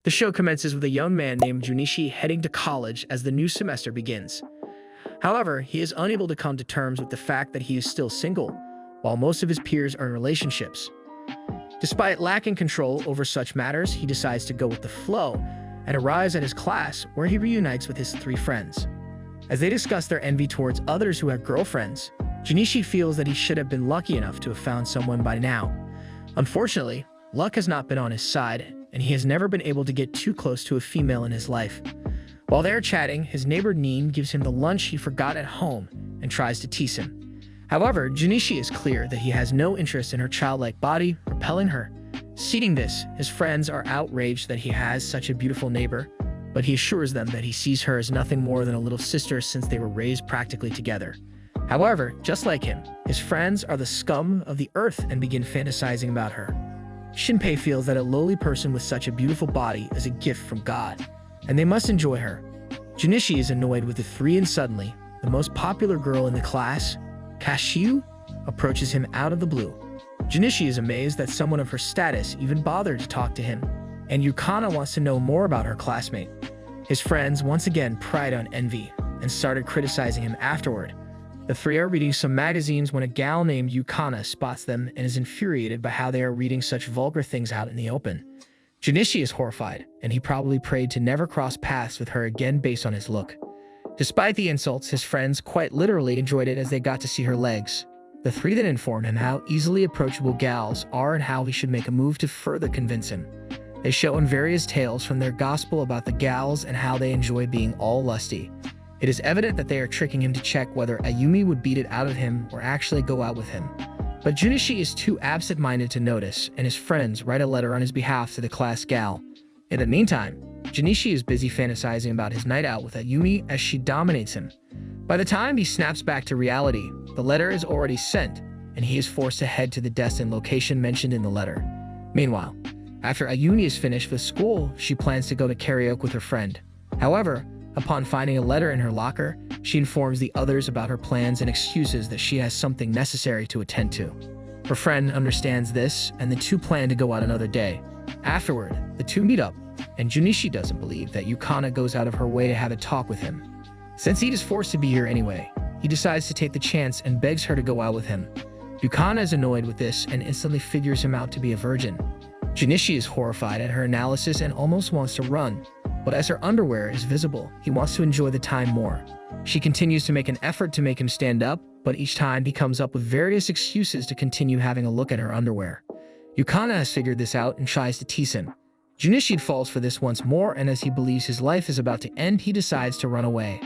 The show commences with a young man named Junichi heading to college as the new semester begins. However, he is unable to come to terms with the fact that he is still single, while most of his peers are in relationships. Despite lacking control over such matters, he decides to go with the flow and arrives at his class where he reunites with his three friends. As they discuss their envy towards others who have girlfriends, Junichi feels that he should have been lucky enough to have found someone by now. Unfortunately, luck has not been on his side, and he has never been able to get too close to a female in his life. While they are chatting, his neighbor Neen gives him the lunch he forgot at home and tries to tease him. However, Junichi is clear that he has no interest in her childlike body, repelling her. Seeing this, his friends are outraged that he has such a beautiful neighbor, but he assures them that he sees her as nothing more than a little sister since they were raised practically together. However, just like him, his friends are the scum of the earth and begin fantasizing about her. Shinpei feels that a lowly person with such a beautiful body is a gift from God, and they must enjoy her. Junichi is annoyed with the three, and suddenly, the most popular girl in the class, Kashiu, approaches him out of the blue. Junichi is amazed that someone of her status even bothered to talk to him, and Yukana wants to know more about her classmate. His friends once again pried on envy and started criticizing him afterward. The three are reading some magazines when a gal named Yukana spots them and is infuriated by how they are reading such vulgar things out in the open. Junichi is horrified, and he probably prayed to never cross paths with her again based on his look. Despite the insults, his friends quite literally enjoyed it as they got to see her legs. The three then informed him how easily approachable gals are and how he should make a move to further convince him. They show him various tales from their gospel about the gals and how they enjoy being all lusty. It is evident that they are tricking him to check whether Ayumi would beat it out of him or actually go out with him. But Junichi is too absent-minded to notice, and his friends write a letter on his behalf to the class gal. In the meantime, Junichi is busy fantasizing about his night out with Ayumi as she dominates him. By the time he snaps back to reality, the letter is already sent, and he is forced to head to the destined location mentioned in the letter. Meanwhile, after Ayumi is finished with school, she plans to go to karaoke with her friend. However, upon finding a letter in her locker, she informs the others about her plans and excuses that she has something necessary to attend to. Her friend understands this, and the two plan to go out another day. Afterward, the two meet up, and Junichi doesn't believe that Yukana goes out of her way to have a talk with him. Since he is forced to be here anyway, he decides to take the chance and begs her to go out with him. Yukana is annoyed with this and instantly figures him out to be a virgin. Junichi is horrified at her analysis and almost wants to run, but as her underwear is visible, he wants to enjoy the time more. She continues to make an effort to make him stand up, but each time he comes up with various excuses to continue having a look at her underwear. Yukana has figured this out and tries to tease him. Junichi falls for this once more, and as he believes his life is about to end, he decides to run away.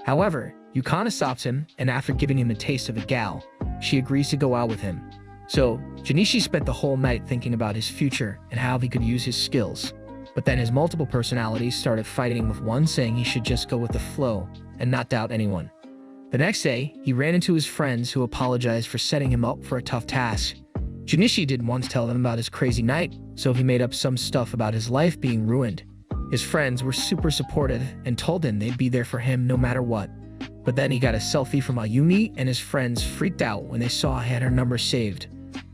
However, Yukana stops him, and after giving him a taste of a gal, she agrees to go out with him. So, Junichi spent the whole night thinking about his future and how he could use his skills. But then his multiple personalities started fighting, with one saying he should just go with the flow and not doubt anyone. The next day, he ran into his friends who apologized for setting him up for a tough task. Junichi didn't want to tell them about his crazy night, so he made up some stuff about his life being ruined. His friends were super supportive and told him they'd be there for him no matter what. But then he got a selfie from Ayumi, and his friends freaked out when they saw he had her number saved.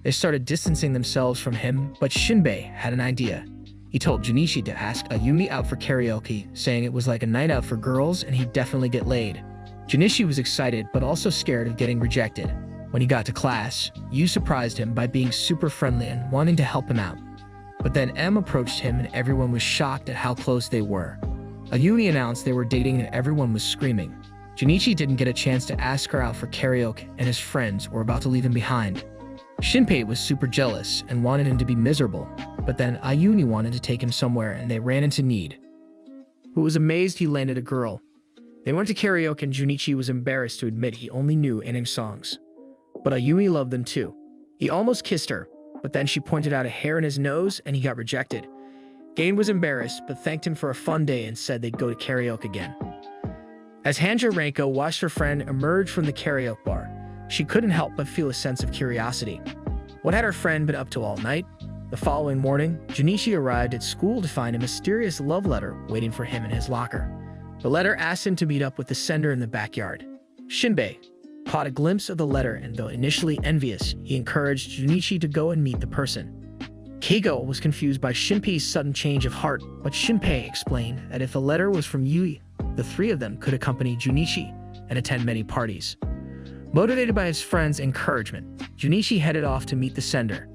They started distancing themselves from him, but Shinpei had an idea. He told Junichi to ask Ayumi out for karaoke, saying it was like a night out for girls and he'd definitely get laid. Junichi was excited but also scared of getting rejected. When he got to class, Yu surprised him by being super friendly and wanting to help him out. But then M approached him and everyone was shocked at how close they were. Ayumi announced they were dating and everyone was screaming. Junichi didn't get a chance to ask her out for karaoke, and his friends were about to leave him behind. Shinpei was super jealous and wanted him to be miserable, but then Ayumi wanted to take him somewhere and they ran into Need, who was amazed he landed a girl. They went to karaoke and Junichi was embarrassed to admit he only knew anime songs. But Ayumi loved them too. He almost kissed her, but then she pointed out a hair in his nose and he got rejected. Gain was embarrassed but thanked him for a fun day and said they'd go to karaoke again. As Hanja Renko watched her friend emerge from the karaoke bar, she couldn't help but feel a sense of curiosity. What had her friend been up to all night? The following morning, Junichi arrived at school to find a mysterious love letter waiting for him in his locker. The letter asked him to meet up with the sender in the backyard. Shinpei caught a glimpse of the letter, and though initially envious, he encouraged Junichi to go and meet the person. Keigo was confused by Shinpei's sudden change of heart, but Shinpei explained that if the letter was from Yui, the three of them could accompany Junichi and attend many parties. Motivated by his friend's encouragement, Junichi headed off to meet the sender.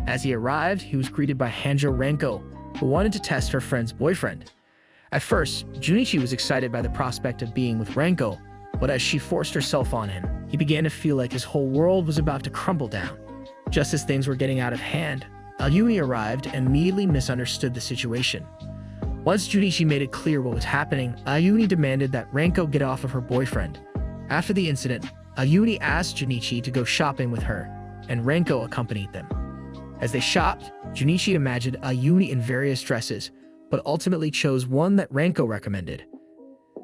As he arrived, he was greeted by Hanjo Renko, who wanted to test her friend's boyfriend. At first, Junichi was excited by the prospect of being with Renko, but as she forced herself on him, he began to feel like his whole world was about to crumble down. Just as things were getting out of hand, Ayumi arrived and immediately misunderstood the situation. Once Junichi made it clear what was happening, Ayumi demanded that Renko get off of her boyfriend. After the incident, Ayumi asked Junichi to go shopping with her, and Renko accompanied them. As they shopped, Junichi imagined Ayumi in various dresses, but ultimately chose one that Renko recommended.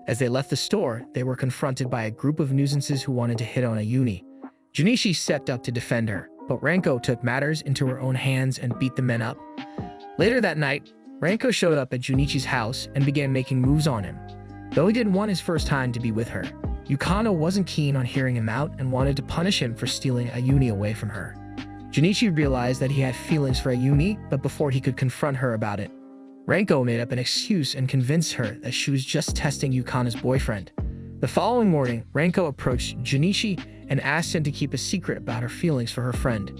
As they left the store, they were confronted by a group of nuisances who wanted to hit on Ayumi. Junichi stepped up to defend her, but Renko took matters into her own hands and beat the men up. Later that night, Renko showed up at Junichi's house and began making moves on him. Though he didn't want his first time to be with her, Yukano wasn't keen on hearing him out and wanted to punish him for stealing Ayumi away from her. Junichi realized that he had feelings for Ayumi, but before he could confront her about it, Renko made up an excuse and convinced her that she was just testing Yukano's boyfriend. The following morning, Renko approached Junichi and asked him to keep a secret about her feelings for her friend.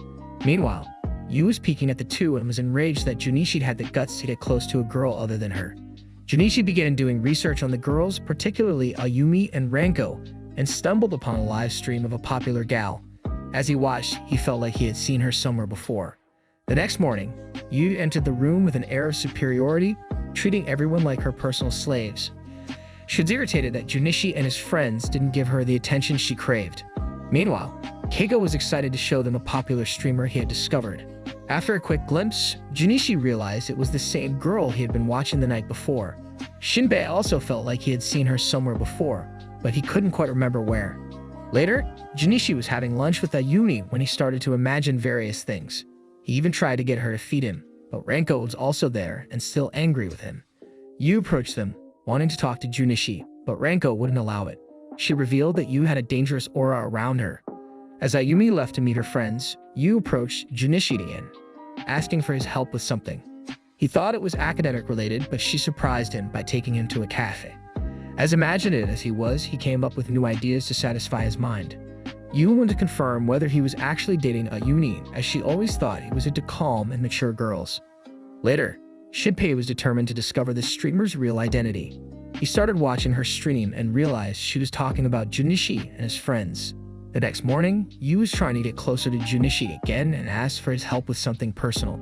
Meanwhile, Yu was peeking at the two and was enraged that Junichi had the guts to get close to a girl other than her. Junichi began doing research on the girls, particularly Ayumi and Renko, and stumbled upon a live stream of a popular gal. As he watched, he felt like he had seen her somewhere before. The next morning, Yu entered the room with an air of superiority, treating everyone like her personal slaves. She was irritated that Junichi and his friends didn't give her the attention she craved. Meanwhile, Keigo was excited to show them a popular streamer he had discovered. After a quick glimpse, Junichi realized it was the same girl he had been watching the night before. Shinpei also felt like he had seen her somewhere before, but he couldn't quite remember where. Later, Junichi was having lunch with Ayumi when he started to imagine various things. He even tried to get her to feed him, but Renko was also there and still angry with him. Yu approached them, wanting to talk to Junichi, but Renko wouldn't allow it. She revealed that Yu had a dangerous aura around her. As Ayumi left to meet her friends, Yu approached Junichi again, asking for his help with something. He thought it was academic-related, but she surprised him by taking him to a cafe. As imaginative as he was, he came up with new ideas to satisfy his mind. Yu wanted to confirm whether he was actually dating Ayumi, as she always thought he was into calm and mature girls. Later, Shinpei was determined to discover the streamer's real identity. He started watching her stream and realized she was talking about Junichi and his friends. The next morning, Yu was trying to get closer to Junichi again and asked for his help with something personal.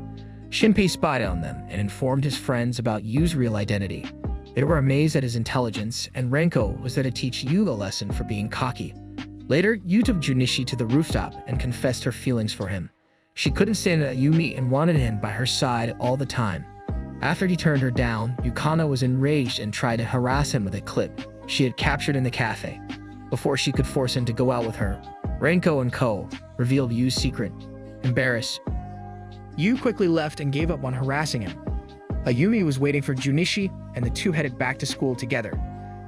Shinpei spied on them and informed his friends about Yu's real identity. They were amazed at his intelligence, and Renko was there to teach Yu a lesson for being cocky. Later, Yu took Junichi to the rooftop and confessed her feelings for him. She couldn't stand Ayumi and wanted him by her side all the time. After he turned her down, Yukano was enraged and tried to harass him with a clip she had captured in the cafe. Before she could force him to go out with her, Renko and Ko revealed Yu's secret. Embarrassed, Yu quickly left and gave up on harassing him. Ayumi was waiting for Junichi, and the two headed back to school together.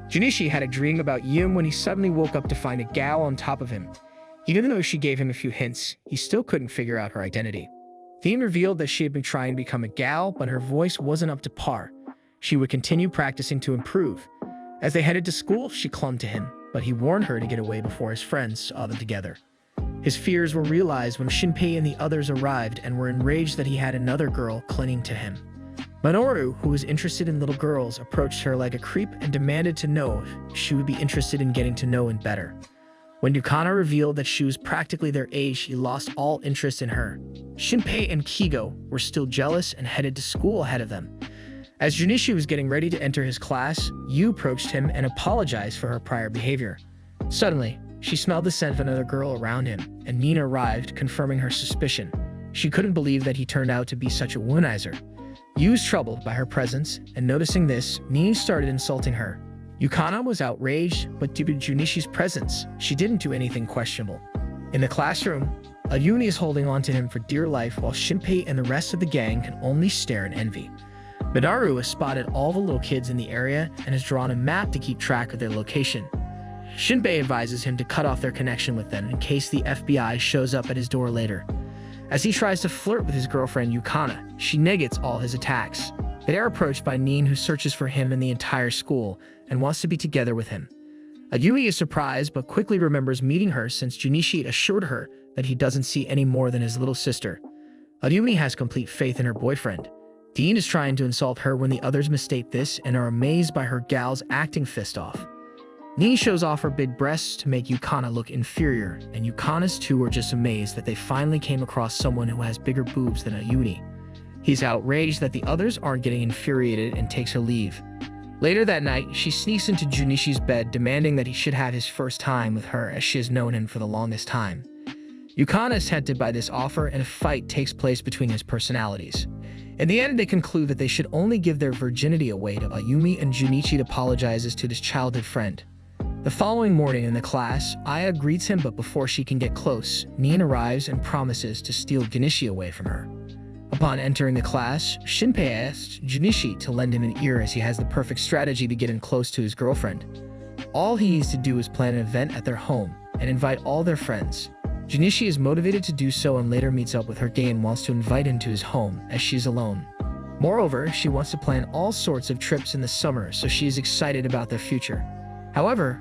Junichi had a dream about Yim when he suddenly woke up to find a gal on top of him. Even though she gave him a few hints, he still couldn't figure out her identity. Theme revealed that she had been trying to become a gal, but her voice wasn't up to par. She would continue practicing to improve. As they headed to school, she clung to him, but he warned her to get away before his friends saw them together. His fears were realized when Shinpei and the others arrived and were enraged that he had another girl clinging to him. Minoru, who was interested in little girls, approached her like a creep and demanded to know if she would be interested in getting to know him better. When Yukano revealed that she was practically their age, he lost all interest in her. Shinpei and Keigo were still jealous and headed to school ahead of them. As Junichi was getting ready to enter his class, Yu approached him and apologized for her prior behavior. Suddenly, she smelled the scent of another girl around him, and Nina arrived, confirming her suspicion. She couldn't believe that he turned out to be such a womanizer. Yu was troubled by her presence, and noticing this, Nina started insulting her. Yukano was outraged, but due to Junichi's presence, she didn't do anything questionable. In the classroom, Ayumi is holding on to him for dear life while Shinpei and the rest of the gang can only stare in envy. Minoru has spotted all the little kids in the area and has drawn a map to keep track of their location. Shinpei advises him to cut off their connection with them in case the FBI shows up at his door later. As he tries to flirt with his girlfriend Yukana, she negates all his attacks. They are approached by Nin, who searches for him in the entire school and wants to be together with him. Ayumi is surprised but quickly remembers meeting her since Junichi assured her that he doesn't see any more than his little sister. Ayumi has complete faith in her boyfriend. Dean is trying to insult her when the others mistake this and are amazed by her gal's acting fist off. Nin shows off her big breasts to make Yukana look inferior, and Yukana's too are just amazed that they finally came across someone who has bigger boobs than Ayumi. He's outraged that the others aren't getting infuriated and takes her leave. Later that night, she sneaks into Junichi's bed, demanding that he should have his first time with her, as she has known him for the longest time. Yukana is tempted by this offer, and a fight takes place between his personalities. In the end, they conclude that they should only give their virginity away to Ayumi, and Junichi apologizes to his childhood friend. The following morning in the class, Aya greets him, but before she can get close, Nin arrives and promises to steal Junichi away from her. Upon entering the class, Shinpei asks Junichi to lend him an ear, as he has the perfect strategy to get in close to his girlfriend. All he needs to do is plan an event at their home and invite all their friends. Junichi is motivated to do so and later meets up with her and wants to invite him to his home, as she is alone. Moreover, she wants to plan all sorts of trips in the summer, so she is excited about their future. However,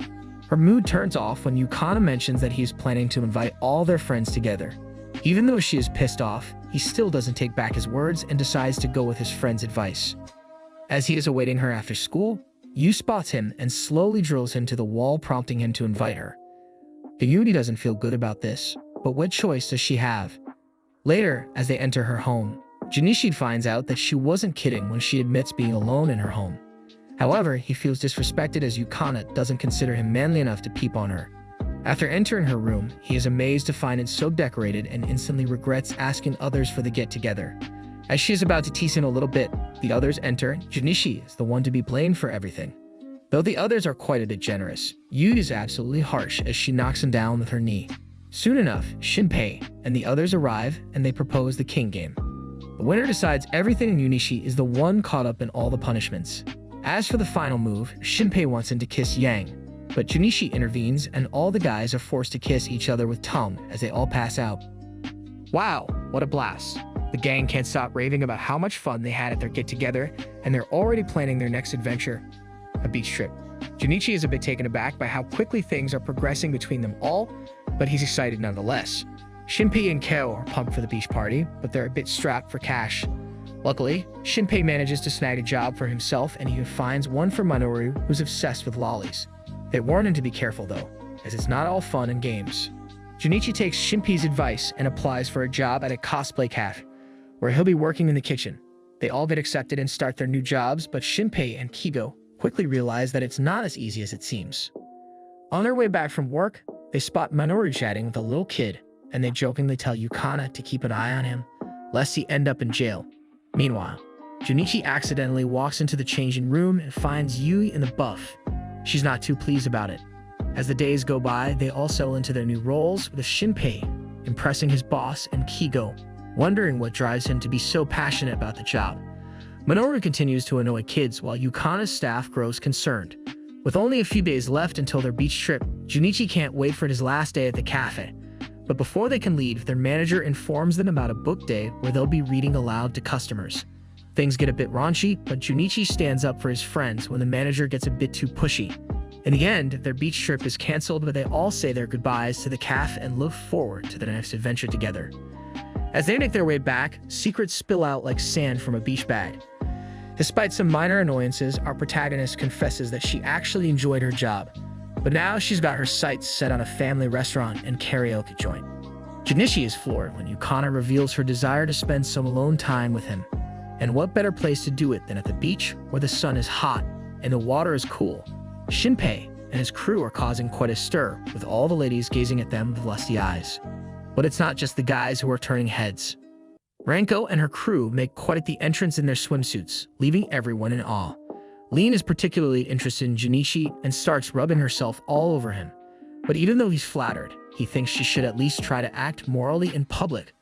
her mood turns off when Yukana mentions that he is planning to invite all their friends together. Even though she is pissed off, he still doesn't take back his words and decides to go with his friend's advice. As he is awaiting her after school, Yu spots him and slowly drills him to the wall, prompting him to invite her. Ayumi doesn't feel good about this, but what choice does she have? Later, as they enter her home, Junichi finds out that she wasn't kidding when she admits being alone in her home. However, he feels disrespected as Yukana doesn't consider him manly enough to peep on her. After entering her room, he is amazed to find it so decorated and instantly regrets asking others for the get-together. As she is about to tease him a little bit, the others enter. Junichi is the one to be blamed for everything. Though the others are quite a bit generous, Yu is absolutely harsh as she knocks him down with her knee. Soon enough, Shinpei and the others arrive and they propose the king game. The winner decides everything, and Junichi is the one caught up in all the punishments. As for the final move, Shinpei wants him to kiss Yang, but Junichi intervenes and all the guys are forced to kiss each other with tongue as they all pass out. Wow, what a blast. The gang can't stop raving about how much fun they had at their get-together, and they're already planning their next adventure, a beach trip. Junichi is a bit taken aback by how quickly things are progressing between them all, but he's excited nonetheless. Shinpei and Keo are pumped for the beach party, but they're a bit strapped for cash. Luckily, Shinpei manages to snag a job for himself, and he finds one for Minoru, who's obsessed with lollies. They warn him to be careful though, as it's not all fun and games. Junichi takes Shinpei's advice and applies for a job at a cosplay cafe, where he'll be working in the kitchen. They all get accepted and start their new jobs, but Shinpei and Kigo quickly realize that it's not as easy as it seems. On their way back from work, they spot Minoru chatting with a little kid, and they jokingly tell Yukana to keep an eye on him, lest he end up in jail. Meanwhile, Junichi accidentally walks into the changing room and finds Yui in the buff. She's not too pleased about it. As the days go by, they all settle into their new roles, with Shinpei impressing his boss and Kigo wondering what drives him to be so passionate about the job. Minoru continues to annoy kids while Yukana's staff grows concerned. With only a few days left until their beach trip, Junichi can't wait for his last day at the cafe. But before they can leave, their manager informs them about a book day where they'll be reading aloud to customers. Things get a bit raunchy, but Junichi stands up for his friends when the manager gets a bit too pushy. In the end, their beach trip is cancelled, but they all say their goodbyes to the cafe and look forward to their next adventure together. As they make their way back, secrets spill out like sand from a beach bag. Despite some minor annoyances, our protagonist confesses that she actually enjoyed her job, but now she's got her sights set on a family restaurant and karaoke joint. Junichi is floored when Yukana reveals her desire to spend some alone time with him. And what better place to do it than at the beach, where the sun is hot and the water is cool. Shinpei and his crew are causing quite a stir, with all the ladies gazing at them with lusty eyes. But it's not just the guys who are turning heads. Ranko and her crew make quite the entrance in their swimsuits, leaving everyone in awe. Lin is particularly interested in Junichi and starts rubbing herself all over him. But even though he's flattered, he thinks she should at least try to act morally in public.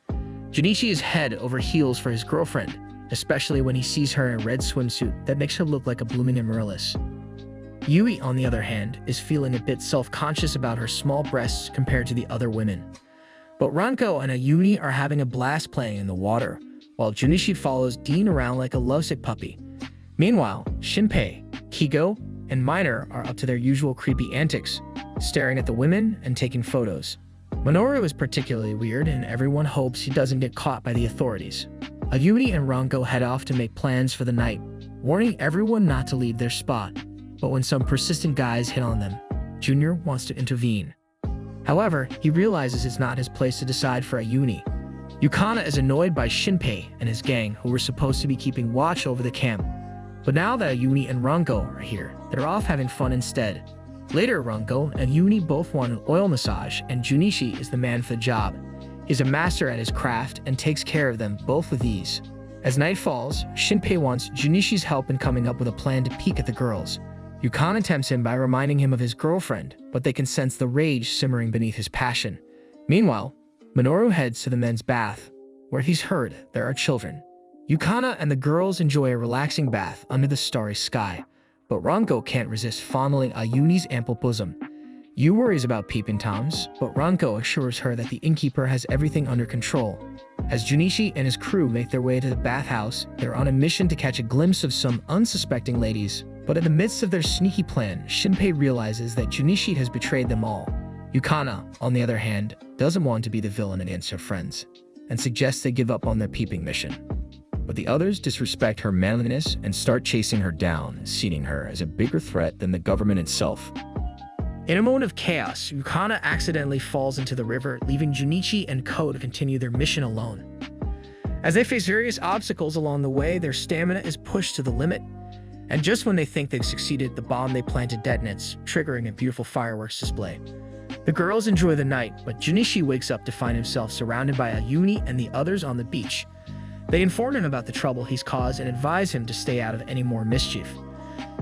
Junichi is head over heels for his girlfriend, especially when he sees her in a red swimsuit that makes her look like a blooming amaryllis. Yui, on the other hand, is feeling a bit self-conscious about her small breasts compared to the other women. But Ranko and Ayumi are having a blast playing in the water, while Junichi follows Dean around like a lovesick puppy. Meanwhile, Shinpei, Kigo, and Minor are up to their usual creepy antics, staring at the women and taking photos. Minoru is particularly weird, and everyone hopes he doesn't get caught by the authorities. Ayumi and Ranko head off to make plans for the night, warning everyone not to leave their spot. But when some persistent guys hit on them, Junior wants to intervene. However, he realizes it's not his place to decide for Ayumi. Yukana is annoyed by Shinpei and his gang, who were supposed to be keeping watch over the camp. But now that Ayumi and Ranko are here, they're off having fun instead. Later, Ranko and Ayumi both want an oil massage, and Junichi is the man for the job. He's a master at his craft and takes care of them both with ease. As night falls, Shinpei wants Junichi's help in coming up with a plan to peek at the girls. Yukana tempts him by reminding him of his girlfriend, but they can sense the rage simmering beneath his passion. Meanwhile, Minoru heads to the men's bath, where he's heard there are children. Yukana and the girls enjoy a relaxing bath under the starry sky, but Ranko can't resist fondling Ayumi's ample bosom. Yu worries about peeping toms, but Ranko assures her that the innkeeper has everything under control. As Junichi and his crew make their way to the bathhouse, they're on a mission to catch a glimpse of some unsuspecting ladies. But in the midst of their sneaky plan, Shinpei realizes that Junichi has betrayed them all. Yukana, on the other hand, doesn't want to be the villain against her friends, and suggests they give up on their peeping mission. But the others disrespect her manliness and start chasing her down, seeing her as a bigger threat than the government itself. In a moment of chaos, Yukana accidentally falls into the river, leaving Junichi and Ko to continue their mission alone. As they face various obstacles along the way, their stamina is pushed to the limit. And just when they think they've succeeded, the bomb they planted detonates, triggering a beautiful fireworks display. The girls enjoy the night, but Junichi wakes up to find himself surrounded by Ayumi and the others on the beach. They inform him about the trouble he's caused and advise him to stay out of any more mischief.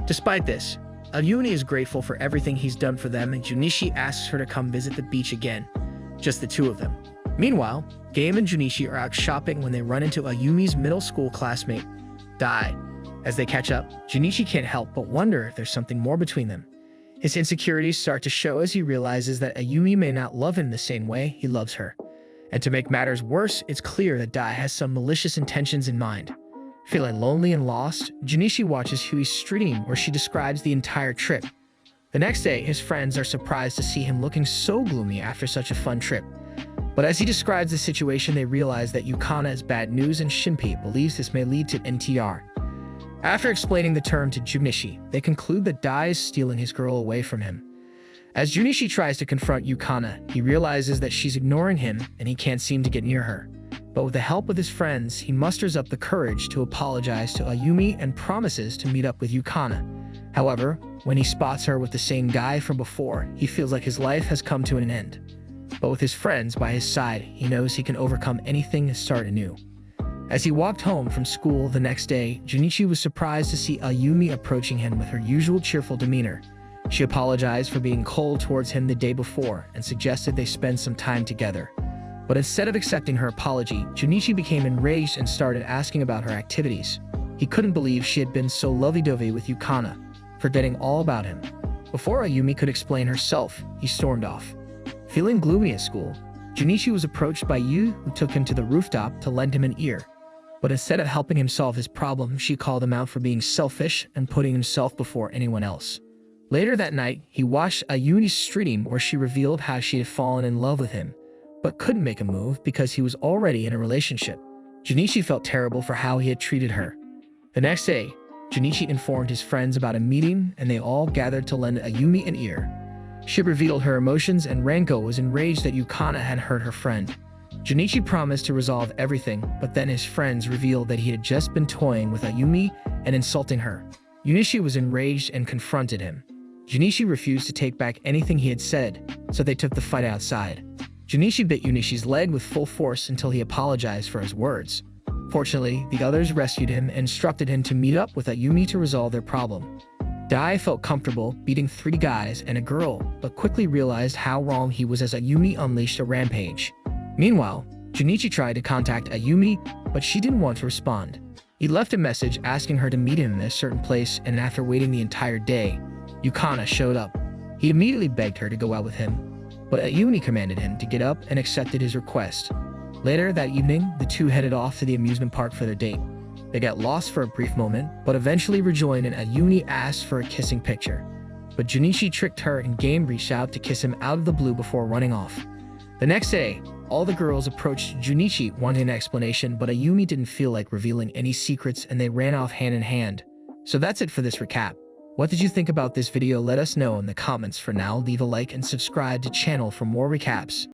Despite this, Ayumi is grateful for everything he's done for them, and Junichi asks her to come visit the beach again, just the two of them. Meanwhile, Game and Junichi are out shopping when they run into Ayumi's middle school classmate, Dai. As they catch up, Junichi can't help but wonder if there's something more between them. His insecurities start to show as he realizes that Ayumi may not love him the same way he loves her. And to make matters worse, it's clear that Dai has some malicious intentions in mind. Feeling lonely and lost, Junichi watches Hui's stream where she describes the entire trip. The next day, his friends are surprised to see him looking so gloomy after such a fun trip. But as he describes the situation, they realize that Yukana is bad news and Shinpei believes this may lead to NTR. After explaining the term to Junichi, they conclude that Dai is stealing his girl away from him. As Junichi tries to confront Yukana, he realizes that she's ignoring him and he can't seem to get near her. But with the help of his friends, he musters up the courage to apologize to Ayumi and promises to meet up with Yukana. However, when he spots her with the same guy from before, he feels like his life has come to an end. But with his friends by his side, he knows he can overcome anything and start anew. As he walked home from school the next day, Junichi was surprised to see Ayumi approaching him with her usual cheerful demeanor. She apologized for being cold towards him the day before and suggested they spend some time together. But instead of accepting her apology, Junichi became enraged and started asking about her activities. He couldn't believe she had been so lovey-dovey with Yukana, forgetting all about him. Before Ayumi could explain herself, he stormed off. Feeling gloomy at school, Junichi was approached by Yu, who took him to the rooftop to lend him an ear. But instead of helping him solve his problem, she called him out for being selfish and putting himself before anyone else. Later that night, he watched Ayumi's stream where she revealed how she had fallen in love with him, but couldn't make a move because he was already in a relationship. Junichi felt terrible for how he had treated her. The next day, Junichi informed his friends about a meeting and they all gathered to lend Ayumi an ear. She revealed her emotions and Ranko was enraged that Yukana had hurt her friend. Junichi promised to resolve everything, but then his friends revealed that he had just been toying with Ayumi and insulting her. Junichi was enraged and confronted him. Junichi refused to take back anything he had said, so they took the fight outside. Junichi bit Junichi's leg with full force until he apologized for his words. Fortunately, the others rescued him and instructed him to meet up with Ayumi to resolve their problem. Dai felt comfortable beating 3 guys and a girl, but quickly realized how wrong he was as Ayumi unleashed a rampage. Meanwhile, Junichi tried to contact Ayumi, but she didn't want to respond. He left a message asking her to meet him at a certain place, and after waiting the entire day, Yukana showed up. He immediately begged her to go out with him. but Ayumi commanded him to get up and accepted his request. Later that evening, the two headed off to the amusement park for their date. They got lost for a brief moment, but eventually rejoined and Ayumi asked for a kissing picture. But Junichi tricked her and Game reached out to kiss him out of the blue before running off. The next day, all the girls approached Junichi wanting an explanation, but Ayumi didn't feel like revealing any secrets and they ran off hand in hand. So that's it for this recap. What did you think about this video? Let us know in the comments. For now, leave a like and subscribe to channel for more recaps.